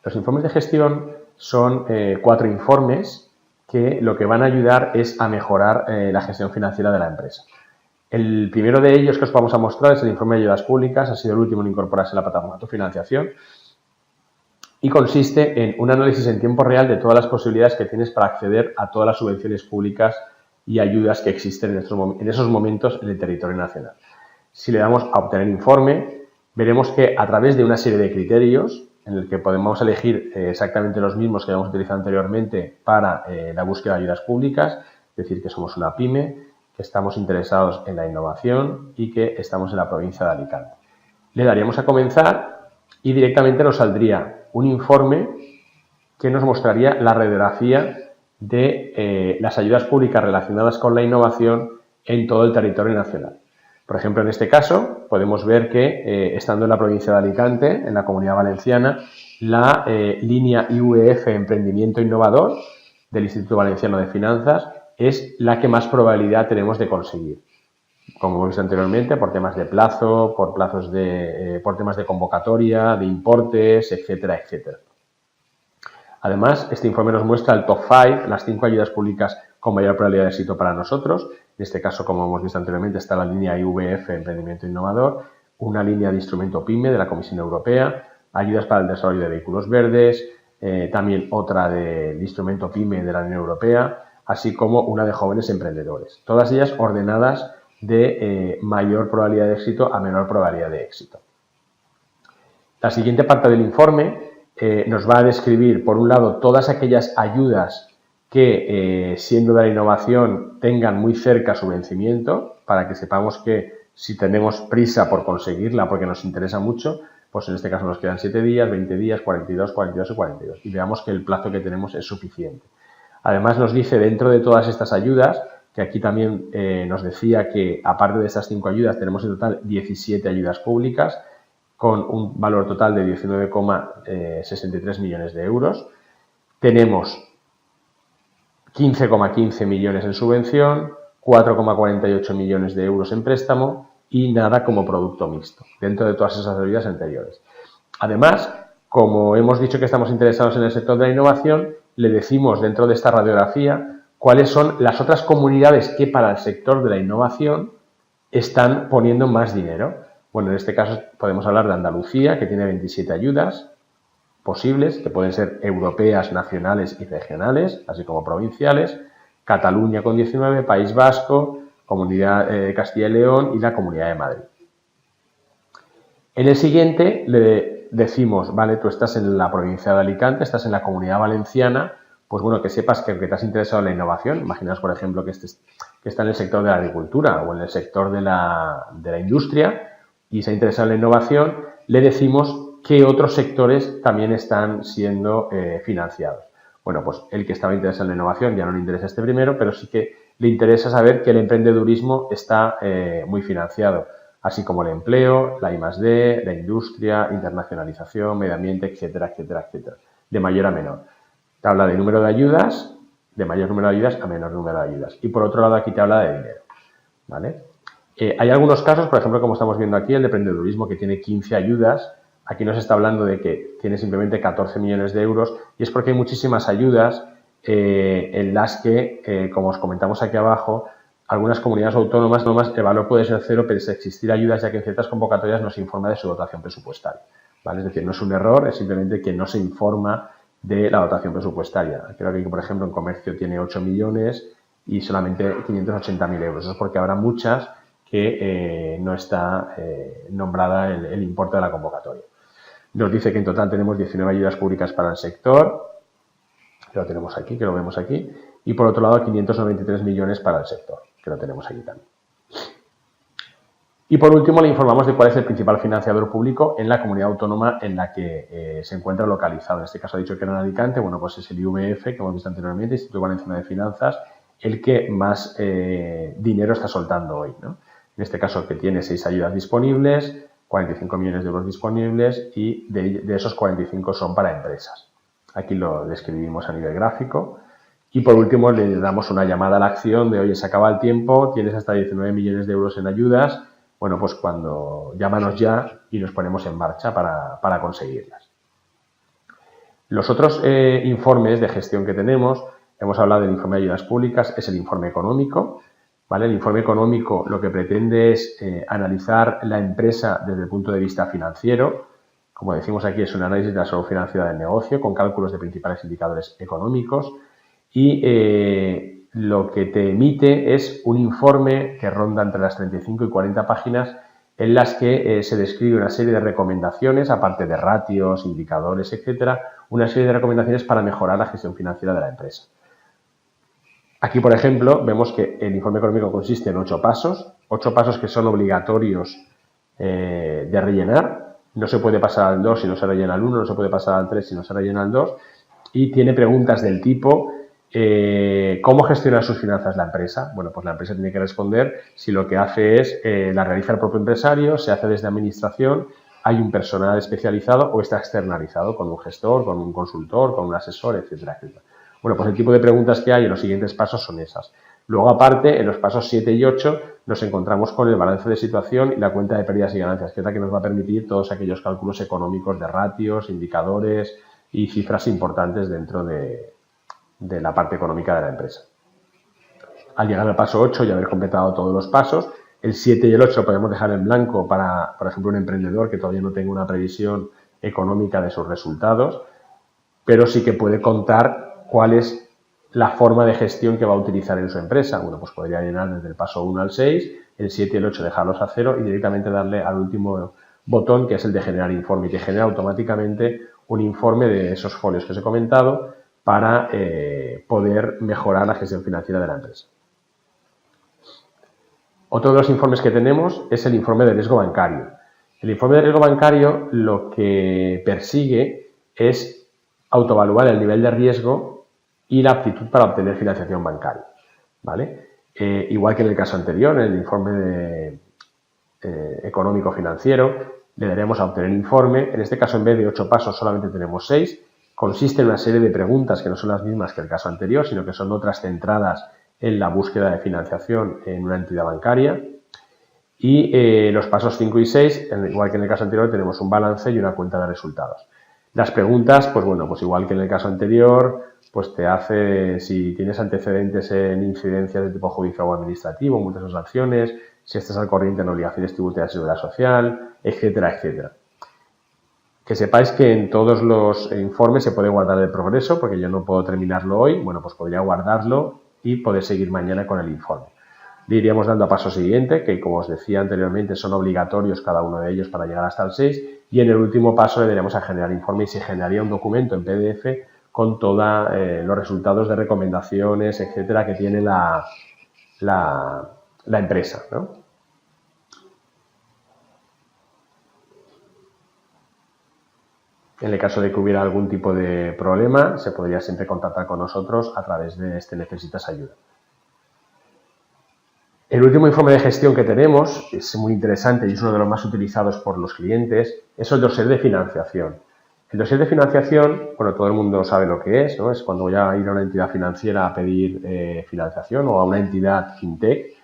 Los informes de gestión son 4 informes que lo que van a ayudar es a mejorar la gestión financiera de la empresa. El primero de ellos que os vamos a mostrar es el informe de ayudas públicas, ha sido el último en incorporarse a la plataforma Tu Financiación y consiste en un análisis en tiempo real de todas las posibilidades que tienes para acceder a todas las subvenciones públicas y ayudas que existen en esos momentos en el territorio nacional. Si le damos a obtener informe, veremos que a través de una serie de criterios en el que podemos elegir exactamente los mismos que hemos utilizado anteriormente para la búsqueda de ayudas públicas, es decir, que somos una pyme, que estamos interesados en la innovación y que estamos en la provincia de Alicante. Le daríamos a comenzar y directamente nos saldría un informe que nos mostraría la radiografía de las ayudas públicas relacionadas con la innovación en todo el territorio nacional. Por ejemplo, en este caso, podemos ver que, estando en la provincia de Alicante, en la Comunidad Valenciana, la línea IVF Emprendimiento Innovador del Instituto Valenciano de Finanzas es la que más probabilidad tenemos de conseguir. Como hemos visto anteriormente, por temas de plazo, por temas de convocatoria, de importes, etcétera, etcétera. Además, este informe nos muestra el top 5, las 5 ayudas públicas con mayor probabilidad de éxito para nosotros. En este caso, como hemos visto anteriormente, está la línea IVF Emprendimiento Innovador, una línea de instrumento PYME de la Comisión Europea, ayudas para el desarrollo de vehículos verdes, también otra del instrumento PYME de la Unión Europea, así como una de jóvenes emprendedores. Todas ellas ordenadas de mayor probabilidad de éxito a menor probabilidad de éxito. La siguiente parte del informe nos va a describir, por un lado, todas aquellas ayudas que, siendo de la innovación, tengan muy cerca su vencimiento, para que sepamos que si tenemos prisa por conseguirla, porque nos interesa mucho, pues en este caso nos quedan 7 días, 20 días, 42, 42 y 42. Y veamos que el plazo que tenemos es suficiente. Además, nos dice dentro de todas estas ayudas, que aquí también nos decía que aparte de estas 5 ayudas tenemos en total 17 ayudas públicas, con un valor total de 19,63 millones de euros. Tenemos 15,15 millones en subvención, 4,48 millones de euros en préstamo y nada como producto mixto, dentro de todas esas ayudas anteriores. Además, como hemos dicho que estamos interesados en el sector de la innovación, le decimos dentro de esta radiografía cuáles son las otras comunidades que para el sector de la innovación están poniendo más dinero. Bueno, en este caso podemos hablar de Andalucía, que tiene 27 ayudas posibles, que pueden ser europeas, nacionales y regionales, así como provinciales, Cataluña con 19, País Vasco, Comunidad de Castilla y León y la Comunidad de Madrid. En el siguiente le decimos, vale, tú estás en la provincia de Alicante, estás en la Comunidad Valenciana, pues bueno, que sepas que aunque te has interesado en la innovación, imaginaos, por ejemplo, que está en el sector de la agricultura o en el sector de la industria, y se ha interesado en la innovación, le decimos qué otros sectores también están siendo financiados. Bueno, pues el que estaba interesado en la innovación ya no le interesa este primero, pero sí que le interesa saber que el emprendedurismo está muy financiado, así como el empleo, la I+D, la industria, internacionalización, medio ambiente, etcétera, etcétera, etcétera, de mayor a menor. Te habla de número de ayudas, de mayor número de ayudas a menor número de ayudas. Y por otro lado aquí te habla de dinero, ¿vale? Hay algunos casos, por ejemplo, como estamos viendo aquí, el de emprendedurismo, que tiene 15 ayudas. Aquí nos está hablando de que tiene simplemente 14 millones de euros y es porque hay muchísimas ayudas en las que, como os comentamos aquí abajo, algunas comunidades autónomas, el valor puede ser cero, pero es existir ayudas, ya que en ciertas convocatorias no se informa de su dotación presupuestaria, ¿vale? Es decir, no es un error, es simplemente que no se informa de la dotación presupuestaria. Creo que, por ejemplo, en comercio tiene 8 millones y solamente 580.000 euros. Eso es porque habrá muchas que no está nombrada el importe de la convocatoria. Nos dice que en total tenemos 19 ayudas públicas para el sector, que lo tenemos aquí, que lo vemos aquí, y por otro lado 593 millones para el sector, que lo tenemos aquí también. Y por último le informamos de cuál es el principal financiador público en la comunidad autónoma en la que se encuentra localizado. En este caso ha dicho que era en Alicante, bueno, pues es el IVF, que hemos visto anteriormente, Instituto Valenciano de Finanzas, el que más dinero está soltando hoy, ¿no? En este caso que tiene 6 ayudas disponibles, 45 millones de euros disponibles y de esos 45 son para empresas. Aquí lo describimos a nivel gráfico. Y por último le damos una llamada a la acción de, oye, se acaba el tiempo, tienes hasta 19 millones de euros en ayudas, bueno, pues cuando llámanos ya y nos ponemos en marcha para conseguirlas. Los otros informes de gestión que tenemos, hemos hablado del informe de ayudas públicas, es el informe económico, ¿vale? El informe económico lo que pretende es analizar la empresa desde el punto de vista financiero. Como decimos aquí, es un análisis de la salud financiera del negocio con cálculos de principales indicadores económicos y lo que te emite es un informe que ronda entre las 35 y 40 páginas en las que se describe una serie de recomendaciones, aparte de ratios, indicadores, etcétera, una serie de recomendaciones para mejorar la gestión financiera de la empresa. Aquí, por ejemplo, vemos que el informe económico consiste en 8 pasos que son obligatorios de rellenar. No se puede pasar al 2 si no se rellena el 1, no se puede pasar al 3 si no se rellena el 2. Y tiene preguntas del tipo, ¿cómo gestiona sus finanzas la empresa? Bueno, pues la empresa tiene que responder si lo que hace es, la realiza el propio empresario, se hace desde administración, hay un personal especializado o está externalizado con un gestor, con un consultor, con un asesor, etcétera, etcétera. Bueno, pues el tipo de preguntas que hay en los siguientes pasos son esas. Luego, aparte, en los pasos 7 y 8 nos encontramos con el balance de situación y la cuenta de pérdidas y ganancias, que es la que nos va a permitir todos aquellos cálculos económicos de ratios, indicadores y cifras importantes dentro de la parte económica de la empresa. Al llegar al paso 8 y haber completado todos los pasos, el 7 y el 8 lo podemos dejar en blanco para, por ejemplo, un emprendedor que todavía no tenga una previsión económica de sus resultados, pero sí que puede contar cuál es la forma de gestión que va a utilizar en su empresa. Bueno, pues podría llenar desde el paso 1 al 6, el 7 y el 8 dejarlos a 0 y directamente darle al último botón, que es el de generar informe, que genera automáticamente un informe de esos folios que os he comentado para poder mejorar la gestión financiera de la empresa. Otro de los informes que tenemos es el informe de riesgo bancario. El informe de riesgo bancario lo que persigue es autoevaluar el nivel de riesgo y la aptitud para obtener financiación bancaria, ¿vale? Igual que en el caso anterior, en el informe económico financiero, le daremos a obtener informe. En este caso, en vez de 8 pasos, solamente tenemos 6. Consiste en una serie de preguntas que no son las mismas que el caso anterior, sino que son otras centradas en la búsqueda de financiación en una entidad bancaria. Y los pasos 5 y 6, igual que en el caso anterior, tenemos un balance y una cuenta de resultados. Las preguntas, pues bueno, pues igual que en el caso anterior, pues te hace si tienes antecedentes en incidencias de tipo judicial o administrativo, multas o sanciones, si estás al corriente en obligaciones tributarias de seguridad social, etcétera, etcétera. Que sepáis que en todos los informes se puede guardar el progreso, porque yo no puedo terminarlo hoy, bueno, pues podría guardarlo y poder seguir mañana con el informe. Le iríamos dando a paso siguiente, que como os decía anteriormente son obligatorios cada uno de ellos para llegar hasta el 6, y en el último paso le daremos a generar informe y se generaría un documento en PDF con todos los resultados de recomendaciones, etcétera, que tiene la empresa, ¿no? En el caso de que hubiera algún tipo de problema, se podría siempre contactar con nosotros a través de Necesitas Ayuda. El último informe de gestión que tenemos, es muy interesante y es uno de los más utilizados por los clientes, es el dossier de financiación. El dossier de financiación, bueno, todo el mundo sabe lo que es, ¿no? Es cuando voy a ir a una entidad financiera a pedir financiación o a una entidad fintech.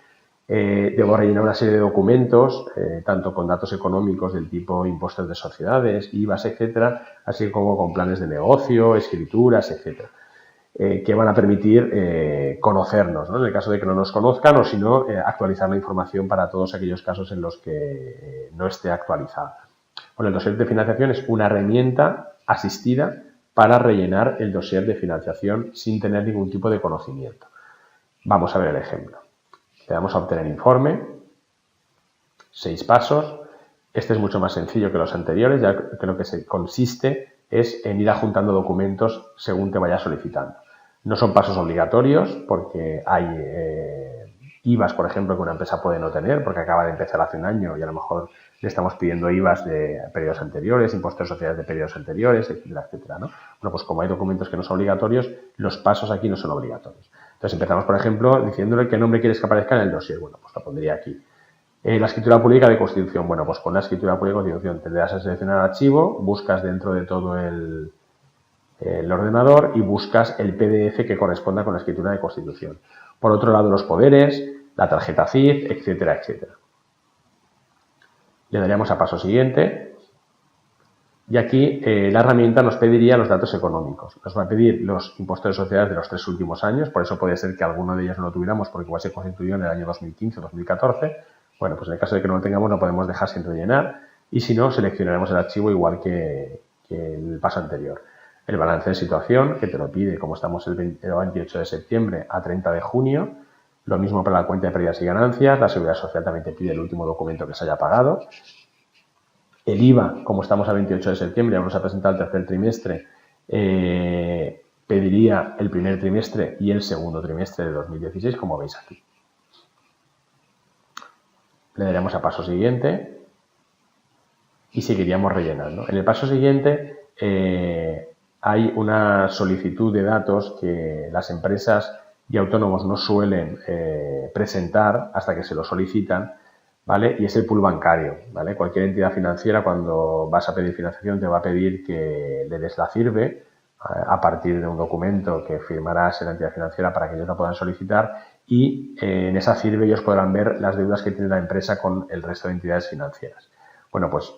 Debo rellenar una serie de documentos, tanto con datos económicos del tipo impuestos de sociedades, IVAs, etcétera, así como con planes de negocio, escrituras, etcétera, que van a permitir conocernos, ¿no? En el caso de que no nos conozcan o si no, actualizar la información para todos aquellos casos en los que no esté actualizada. Bueno, el dossier de financiación es una herramienta asistida para rellenar el dossier de financiación sin tener ningún tipo de conocimiento. Vamos a ver el ejemplo. Le damos a obtener informe, 6 pasos. Este es mucho más sencillo que los anteriores, ya que lo que consiste es en ir adjuntando documentos según te vaya solicitando. No son pasos obligatorios porque hay IVAs, por ejemplo, que una empresa puede no tener porque acaba de empezar hace un año y a lo mejor le estamos pidiendo IVAs de periodos anteriores, impuestos de sociedades de periodos anteriores, etcétera, etcétera, ¿no? Bueno, pues como hay documentos que no son obligatorios, los pasos aquí no son obligatorios. Entonces empezamos, por ejemplo, diciéndole qué nombre quieres que aparezca en el dossier. Bueno, pues lo pondría aquí. La escritura pública de constitución. Bueno, pues con la escritura pública de constitución tendrás a seleccionar archivo, buscas dentro de todo el ordenador y buscas el PDF que corresponda con la escritura de constitución. Por otro lado, los poderes, la tarjeta CIF, etcétera, etcétera. Le daríamos a paso siguiente Y aquí la herramienta nos pediría los datos económicos. Nos va a pedir los impuestos de sociedades de los 3 últimos años, por eso puede ser que alguno de ellos no lo tuviéramos porque igual se constituyó en el año 2015 o 2014. Bueno, pues en el caso de que no lo tengamos lo podemos dejar sin rellenar y si no, seleccionaremos el archivo igual que el paso anterior. El balance de situación, que te lo pide como estamos el 28 de septiembre a 30 de junio. Lo mismo para la cuenta de pérdidas y ganancias. La Seguridad Social también te pide el último documento que se haya pagado. El IVA, como estamos a 28 de septiembre, vamos a presentar el tercer trimestre, pediría el primer trimestre y el segundo trimestre de 2016, como veis aquí. Le daremos a paso siguiente y seguiríamos rellenando. En el paso siguiente hay una solicitud de datos que las empresas y autónomos no suelen presentar hasta que se lo solicitan, ¿vale? Y es el pool bancario, ¿vale? Cualquier entidad financiera, cuando vas a pedir financiación, te va a pedir que le des la CIRBE a partir de un documento que firmarás en la entidad financiera para que ellos la puedan solicitar y en esa CIRBE ellos podrán ver las deudas que tiene la empresa con el resto de entidades financieras. Bueno, pues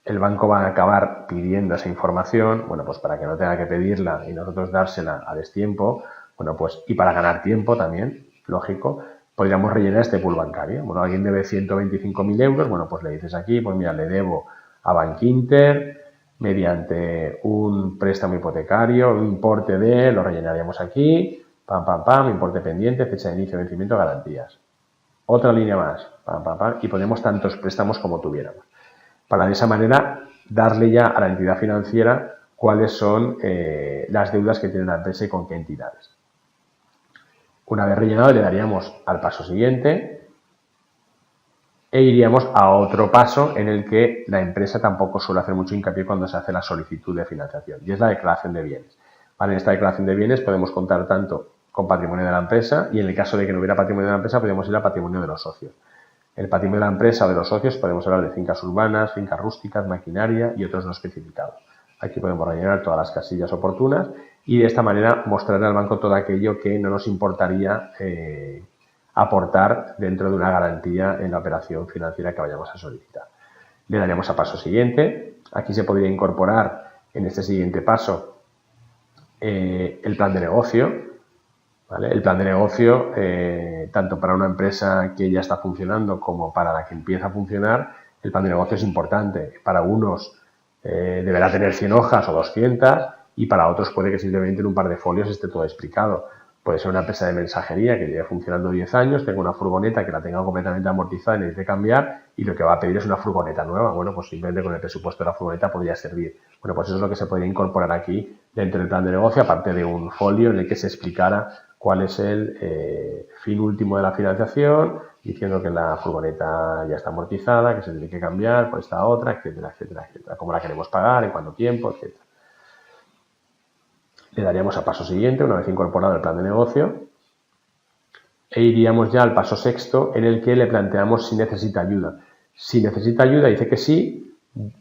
el banco va a acabar pidiendo esa información, bueno, pues para que no tenga que pedirla y nosotros dársela a destiempo, bueno, pues y para ganar tiempo también, lógico, podríamos rellenar este pool bancario. Bueno, alguien debe 125.000 euros, bueno, pues le dices aquí, pues mira, le debo a Bankinter mediante un préstamo hipotecario, un importe de, lo rellenaríamos aquí, pam, pam, pam, importe pendiente, fecha de inicio, vencimiento, garantías. Otra línea más, pam, pam, pam, y ponemos tantos préstamos como tuviéramos. Para de esa manera darle ya a la entidad financiera cuáles son las deudas que tiene la empresa y con qué entidades. Una vez rellenado le daríamos al paso siguiente e iríamos a otro paso en el que la empresa tampoco suele hacer mucho hincapié cuando se hace la solicitud de financiación y es la declaración de bienes. Vale, en esta declaración de bienes podemos contar tanto con patrimonio de la empresa y en el caso de que no hubiera patrimonio de la empresa podemos ir al patrimonio de los socios. El patrimonio de la empresa o de los socios podemos hablar de fincas urbanas, fincas rústicas, maquinaria y otros no especificados. Aquí podemos rellenar todas las casillas oportunas y de esta manera mostrarle al banco todo aquello que no nos importaría aportar dentro de una garantía en la operación financiera que vayamos a solicitar. Le daremos a paso siguiente. Aquí se podría incorporar en este siguiente paso el plan de negocio. ¿Vale? El plan de negocio, tanto para una empresa que ya está funcionando como para la que empieza a funcionar, el plan de negocio es importante. Para unos deberá tener 100 hojas o 200 y para otros puede que simplemente en un par de folios esté todo explicado. Puede ser una empresa de mensajería que lleve funcionando 10 años, tenga una furgoneta que la tenga completamente amortizada y necesite cambiar y lo que va a pedir es una furgoneta nueva. Bueno, pues simplemente con el presupuesto de la furgoneta podría servir. Bueno, pues eso es lo que se podría incorporar aquí dentro del plan de negocio, aparte de un folio en el que se explicara cuál es el fin último de la financiación, diciendo que la furgoneta ya está amortizada, que se tiene que cambiar por esta otra, etcétera, etcétera, etcétera. Cómo la queremos pagar, en cuánto tiempo, etcétera. Le daríamos a paso siguiente, una vez incorporado el plan de negocio, e iríamos ya al paso sexto, en el que le planteamos si necesita ayuda. Si necesita ayuda, dice que sí,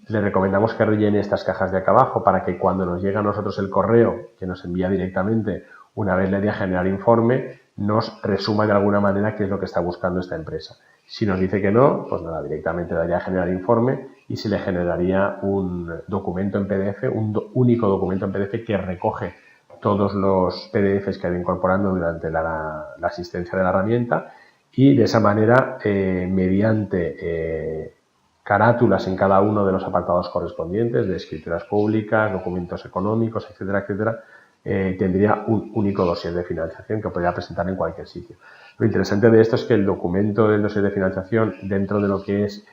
le recomendamos que rellene estas cajas de acá abajo para que cuando nos llegue a nosotros el correo que nos envía directamente, una vez le dé a generar informe, nos resuma de alguna manera qué es lo que está buscando esta empresa. Si nos dice que no, pues nada, directamente daría a generar informe y se le generaría un documento en PDF, un único documento en PDF que recoge todos los PDFs que ha ido incorporando durante la asistencia de la herramienta y de esa manera, mediante carátulas en cada uno de los apartados correspondientes de escrituras públicas, documentos económicos, etcétera, etcétera, tendría un único dossier de financiación que podría presentar en cualquier sitio. Lo interesante de esto es que el documento del dossier de financiación dentro de lo que es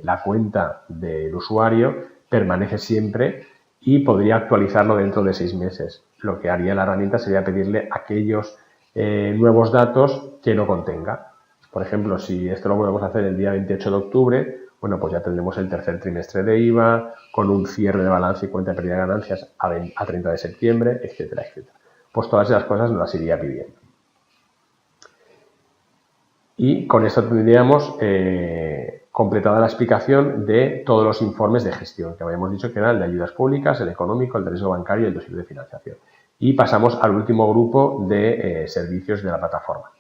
la cuenta del usuario permanece siempre y podría actualizarlo dentro de 6 meses. Lo que haría la herramienta sería pedirle aquellos nuevos datos que no contenga. Por ejemplo, si esto lo podemos hacer el día 28 de octubre, bueno, pues ya tendremos el tercer trimestre de IVA, con un cierre de balance y cuenta de pérdida de ganancias a 30 de septiembre, etcétera, etcétera. Pues todas esas cosas nos las iría pidiendo. Y con esto tendríamos completada la explicación de todos los informes de gestión, que habíamos dicho que eran el de ayudas públicas, el económico, el de riesgo bancario y el dossier de financiación. Y pasamos al último grupo de servicios de la plataforma.